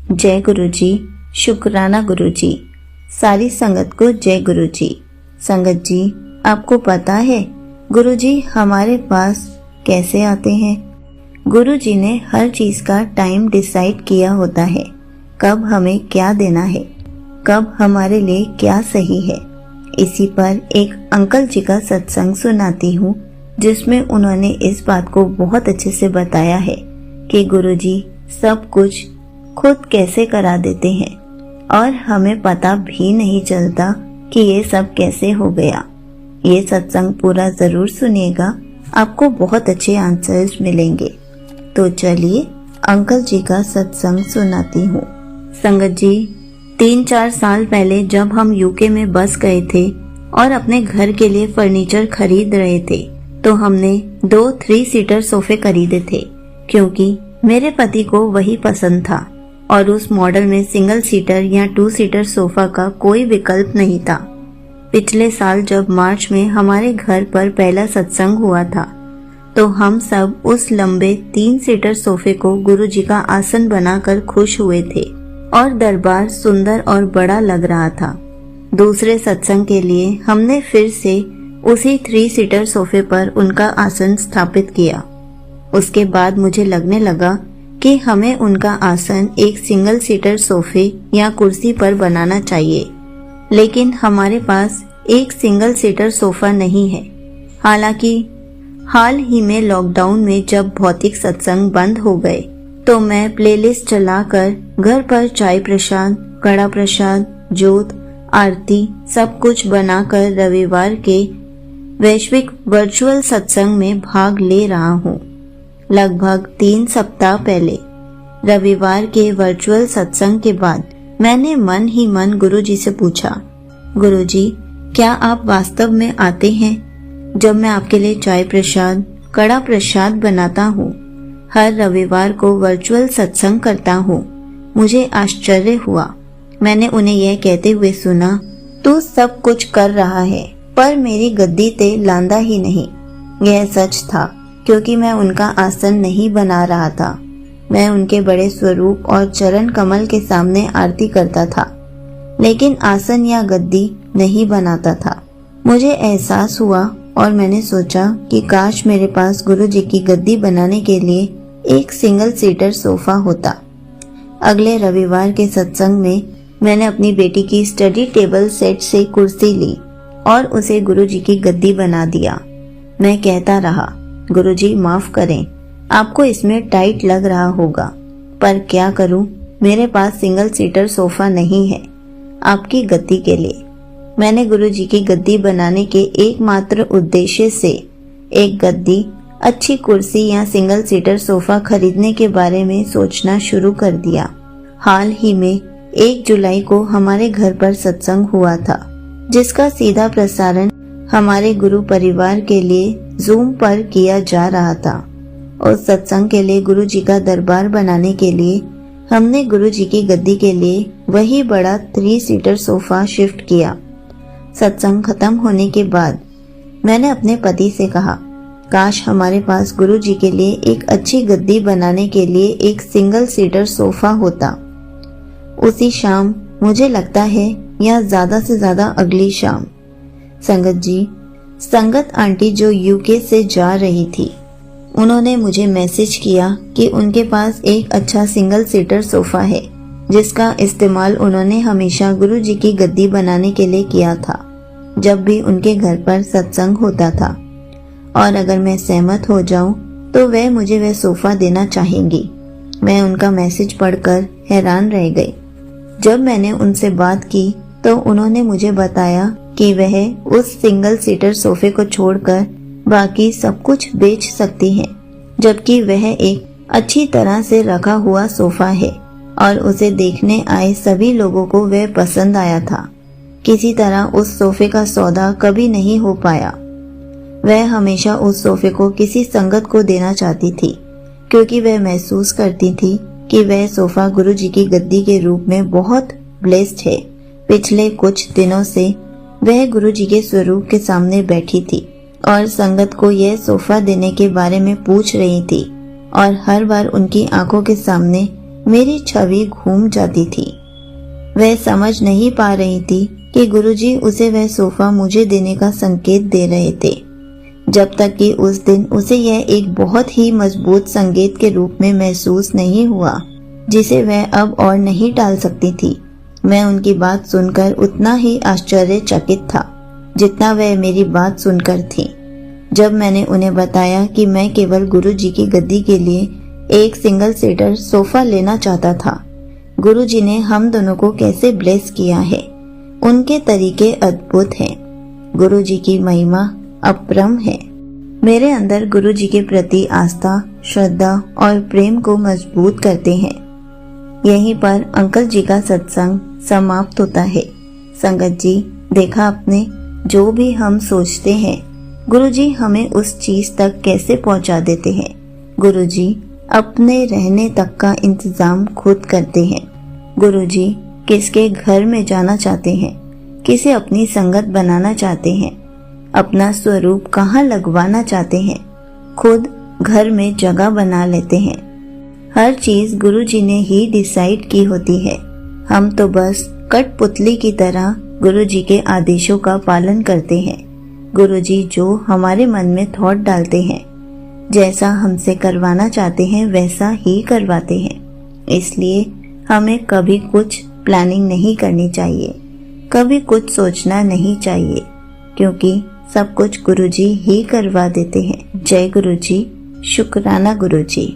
जय गुरुजी। शुक्राना गुरुजी। सारी संगत को जय गुरुजी। संगत जी, आपको पता है गुरुजी हमारे पास कैसे आते हैं? गुरुजी ने हर चीज का टाइम डिसाइड किया होता है, कब हमें क्या देना है, कब हमारे लिए क्या सही है। इसी पर एक अंकल जी का सत्संग सुनाती हूँ, जिसमें उन्होंने इस बात को बहुत अच्छे से बताया है कि गुरुजी सब कुछ खुद कैसे करा देते हैं और हमें पता भी नहीं चलता कि ये सब कैसे हो गया। ये सत्संग पूरा जरूर सुनिएगा, आपको बहुत अच्छे आंसर्स मिलेंगे। तो चलिए अंकल जी का सत्संग सुनाती हूँ। संगत जी, 3-4 साल पहले जब हम यूके में बस गए थे और अपने घर के लिए फर्नीचर खरीद रहे थे, तो हमने 2 3 सीटर सोफे खरीदे थे, क्योंकि मेरे पति को वही पसंद था और उस मॉडल में सिंगल सीटर या 2 सीटर सोफा का कोई विकल्प नहीं था। पिछले साल जब मार्च में हमारे घर पर पहला सत्संग हुआ था, तो हम सब उस लंबे 3 सीटर सोफे को गुरुजी का आसन बनाकर खुश हुए थे और दरबार सुंदर और बड़ा लग रहा था। दूसरे सत्संग के लिए हमने फिर से उसी 3 सीटर सोफे पर उनका आसन स्थापित किया। उसके बाद मुझे लगने लगा कि हमें उनका आसन एक सिंगल सीटर सोफे या कुर्सी पर बनाना चाहिए, लेकिन हमारे पास एक सिंगल सीटर सोफा नहीं है। हालांकि हाल ही में लॉकडाउन में जब भौतिक सत्संग बंद हो गए, तो मैं प्लेलिस्ट चलाकर घर पर चाय प्रसाद, कड़ा प्रसाद, जोत, आरती सब कुछ बनाकर रविवार के वैश्विक वर्चुअल सत्संग में भाग ले रहा हूँ। लगभग 3 सप्ताह पहले रविवार के वर्चुअल सत्संग के बाद मैंने मन ही मन गुरुजी से पूछा, गुरुजी क्या आप वास्तव में आते हैं? जब मैं आपके लिए चाय प्रसाद, कड़ा प्रसाद बनाता हूँ, हर रविवार को वर्चुअल सत्संग करता हूँ, मुझे आश्चर्य हुआ। मैंने उन्हें यह कहते हुए सुना, तू सब कुछ कर रहा है पर मेरी गद्दी ते लांदा ही नहीं। यह सच था, क्योंकि मैं उनका आसन नहीं बना रहा था। मैं उनके बड़े स्वरूप और चरण कमल के सामने आरती करता था, लेकिन आसन या गद्दी नहीं बनाता था। मुझे एहसास हुआ और मैंने सोचा कि काश मेरे पास गुरुजी की गद्दी बनाने के लिए एक सिंगल सीटर सोफा होता। अगले रविवार के सत्संग में मैंने अपनी बेटी की स्टडी टेबल सेट से कुर्सी ली और उसे गुरुजी की गद्दी बना दिया। मैं कहता रहा, गुरुजी माफ करें, आपको इसमें टाइट लग रहा होगा, पर क्या करूं, मेरे पास सिंगल सीटर सोफा नहीं है आपकी गद्दी के लिए। मैंने गुरुजी की गद्दी बनाने के एकमात्र उद्देश्य से एक गद्दी, अच्छी कुर्सी या सिंगल सीटर सोफा खरीदने के बारे में सोचना शुरू कर दिया। हाल ही में 1 जुलाई को हमारे घर पर सत्संग हुआ था, जिसका सीधा प्रसारण हमारे गुरु परिवार के लिए जूम पर किया जा रहा था। उस सत्संग के लिए गुरुजी का दरबार बनाने के लिए हमने गुरुजी की गद्दी के लिए वही बड़ा 3 सीटर सोफा शिफ्ट किया। सत्संग खत्म होने के बाद मैंने अपने पति से कहा, काश हमारे पास गुरुजी के लिए एक अच्छी गद्दी बनाने के लिए एक सिंगल सीटर सोफा होता। उसी शाम, मुझे लगता है या ज्यादा से ज्यादा अगली शाम, संगत जी, संगत आंटी जो यूके से जा रही थी, उन्होंने मुझे मैसेज किया कि उनके पास एक अच्छा सिंगल सीटर सोफा है, जिसका इस्तेमाल उन्होंने हमेशा गुरुजी की गद्दी बनाने के लिए किया था जब भी उनके घर पर सत्संग होता था, और अगर मैं सहमत हो जाऊं तो वह मुझे वह सोफा देना चाहेंगी। मैं उनका मैसेज पढ़कर हैरान रह गई। जब मैंने उनसे बात की तो उन्होंने मुझे बताया कि वह उस सिंगल सीटर सोफे को छोड़कर बाकी सब कुछ बेच सकती हैं, जबकि वह एक अच्छी तरह से रखा हुआ सोफा है और उसे देखने आए सभी लोगों को वह पसंद आया था। किसी तरह उस सोफे का सौदा कभी नहीं हो पाया। वह हमेशा उस सोफे को किसी संगत को देना चाहती थी, क्योंकि वह महसूस करती थी कि वह सोफा गुरुजी की गद्दी के रूप में बहुत ब्लेस्ड है। पिछले कुछ दिनों से वह गुरुजी के स्वरूप के सामने बैठी थी और संगत को यह सोफा देने के बारे में पूछ रही थी, और हर बार उनकी आंखों के सामने मेरी छवि घूम जाती थी। वह समझ नहीं पा रही थी कि गुरुजी उसे वह सोफा मुझे देने का संकेत दे रहे थे, जब तक कि उस दिन उसे यह एक बहुत ही मजबूत संकेत के रूप में महसूस नहीं हुआ, जिसे वह अब और नहीं टाल सकती थी। मैं उनकी बात सुनकर उतना ही आश्चर्यचकित था जितना वह मेरी बात सुनकर थी। जब मैंने उन्हें बताया कि मैं केवल गुरुजी की गद्दी के लिए एक सिंगल सीटर सोफा लेना चाहता था, गुरुजी ने हम दोनों को कैसे ब्लेस किया है। उनके तरीके अद्भुत हैं। गुरुजी की महिमा अपरम है। मेरे अंदर गुरुजी के प्रति आस्था, श्रद्धा और प्रेम को मजबूत करते हैं। यहीं पर अंकल जी का सत्संग समाप्त होता है। संगत जी, देखा आपने, जो भी हम सोचते हैं गुरुजी हमें उस चीज तक कैसे पहुंचा देते हैं। गुरुजी अपने रहने तक का इंतजाम खुद करते हैं। गुरुजी किसके घर में जाना चाहते हैं, किसे अपनी संगत बनाना चाहते हैं, अपना स्वरूप कहाँ लगवाना चाहते हैं, खुद घर में जगह बना लेते हैं। हर चीज गुरुजी ने ही डिसाइड की होती है। हम तो बस कठपुतली की तरह गुरुजी के आदेशों का पालन करते हैं। गुरुजी जो हमारे मन में थॉट डालते हैं, जैसा हमसे करवाना चाहते हैं वैसा ही करवाते हैं। इसलिए हमें कभी कुछ प्लानिंग नहीं करनी चाहिए, कभी कुछ सोचना नहीं चाहिए, क्योंकि सब कुछ गुरुजी ही करवा देते हैं। जय गुरुजी, शुक्राना गुरुजी।